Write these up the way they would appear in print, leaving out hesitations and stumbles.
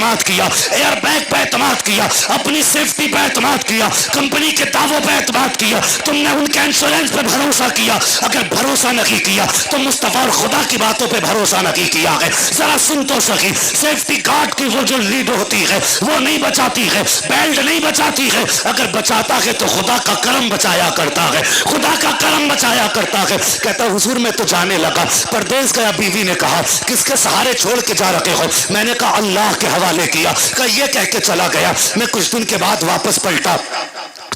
اعتماد کیا, year bag پہ اعتماد کیا, اپنی سیفٹی پہ اعتماد کیا, کمپنی کے دعووں پہ اعتماد کیا, تم نے ان کے انشورنس پہ بھروسہ کیا. اگر بھروسہ نہیں کیا تو مصطفیٰ اور خدا کی باتوں پہ بھروسہ نہیں کیا ہے. ذرا سن تو سکی, سیفٹی گارڈ کی وہ جو لیڈ ہوتی ہے وہ نہیں بچاتی ہے, بیلٹ نہیں بچاتی ہے, اگر بچاتا ہے تو خدا کا کرم بچایا کرتا ہے, خدا کا کرم بچایا کرتا ہے. کہتا حضور میں تو جانے لگا, پردیس گیا. بیوی نے کہا کس کے سہارے چھوڑ کے جا رکھے ہو؟ میں نے کہا اللہ کے حوالے کیا. کہ یہ کہہ کے چلا گیا. میں کچھ دن کے بعد واپس پلٹا,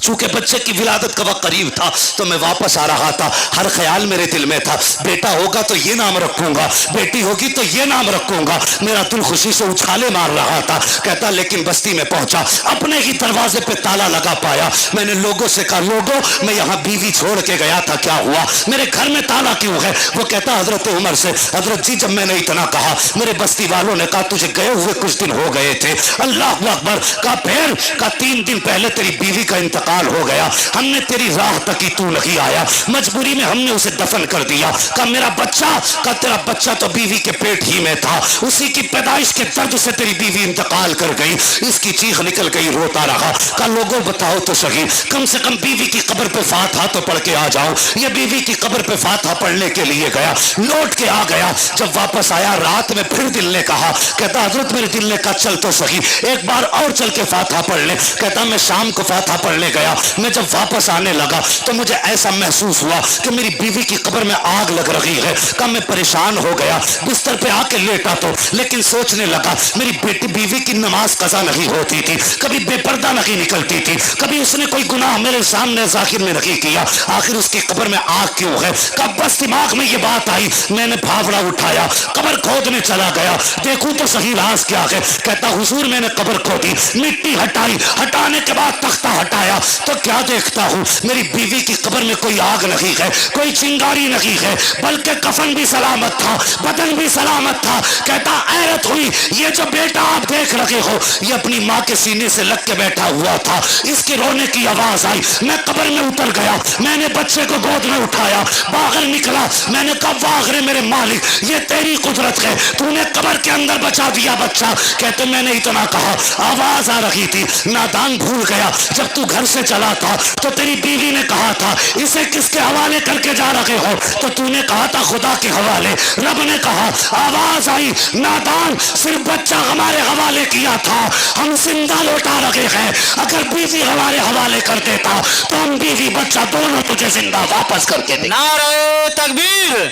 چونکہ بچے کی ولادت کا وقت قریب تھا تو میں واپس آ رہا تھا. ہر خیال میرے دل میں تھا, بیٹا ہوگا تو یہ نام رکھوں گا, بیٹی ہوگی تو یہ نام رکھوں گا. میرا دل خوشی سے اچھالے مار رہا تھا. کہتا لیکن بستی میں پہنچا, اپنے ہی دروازے پہ تالا لگا پایا. میں نے لوگوں سے کہا لوگوں میں یہاں بیوی چھوڑ کے گیا تھا, کیا ہوا, میرے گھر میں تالا کیوں ہے؟ وہ کہتا حضرت عمر سے, حضرت جی جب میں نے اتنا کہا میرے بستی والوں نے کہا تجھے گئے ہوئے کچھ دن ہو گئے تھے. اللہ اکبر. کہا پھر؟ کہا 3 دن پہلے تیری بیوی کا انتقال ہو گیا, ہم نے تیری راہ تکی, تو نہیں آیا, مجبوری میں ہم نے اسے دفن کر دیا. کہا میرا بچہ؟ کہا تیرا بچہ تو بیوی کے پیٹ ہی میں تھا, اسی کی پیدائش کے درد سے تیری بیوی انتقال کر گئی. اس کی چیخ نکل گئی, روتا رہا. کہا لوگوں بتاؤ تو صحیح, کم سے کم بیوی کی قبر پہ فاتحہ تو پڑھ کے آ جاؤ. یہ بیوی کی قبر پہ فاتحہ پڑھنے کے لیے گیا, لوٹ کے آ گیا. جب واپس آیا رات میں پھر دل نے کہا, کہتا حضرت میرے دل نے کہا چل تو صحیح ایک بار اور چل کے فاتحہ پڑھ لے. کہتا میں شام کو فاتحہ پڑھنے گیا, میں جب واپس آنے لگا تو مجھے ایسا محسوس ہوا کہ میری بیوی کی قبر میں آگ لگ رہی ہے. کہ میں پریشان ہو گیا, بستر پہ آ کے لیٹا تو, لیکن سوچنے لگا میری بیٹی بیوی کی نماز قضا نہیں ہوتی تھی, کبھی بے پردہ نہیں نکلتی تھی, کبھی اس نے کوئی گناہ میرے سامنے ظاہر میں نہیں کیا, آخر اس کی قبر میں آگ کیوں ہے؟ کب بس دماغ میں یہ بات آئی, میں نے پھاوڑا اٹھایا, قبر کھودنے چلا گیا, دیکھوں تو صحیح راز کیا ہے. کہتا حضور میں نے قبر کھودی, مٹی ہٹائی, ہٹانے کے بعد تختہ ہٹایا تو کیا دیکھتا ہوں, میری بیوی کی قبر میں کوئی آگ نہیں ہے, کوئی چنگاری نہیں ہے, بلکہ کفن بھی سلامت تھا, بدن بھی سلامت تھا. کہتا حیرت ہوئی, یہ جو بیٹا آپ دیکھ رہے ہو یہ اپنی ماں کے سینے سے لگ کے بیٹھا ہوا تھا. اس کے رونے کی آواز آئی, میں قبر میں اتر گیا, میں نے بچے کو گود میں اٹھایا, باہر نکلا, میں نے کہا واہ رے میرے مالک, یہ تیری قدرت ہے, تو نے قبر کے اندر بچا دیا بچہ. کہتے میں نے اتنا کہا, آواز آ رہی تھی, نادان بھول گیا جب تو گھر سے چلا تھا تو تیری بیوی نے کہا تھا اسے کس کے حوالے کر کے جا رہے ہو, تو نے کہا تھا خدا کے حوالے. رب نے کہا, آواز آئی, نادان صرف بچہ ہمارے حوالے کیا تھا, ہم زندہ لوٹا رہے ہیں, اگر بیوی ہمارے حوالے کر دیتا تو ہم بیوی بچہ دونوں تجھے زندہ واپس کر کے دیں. نعرہ تکبیر.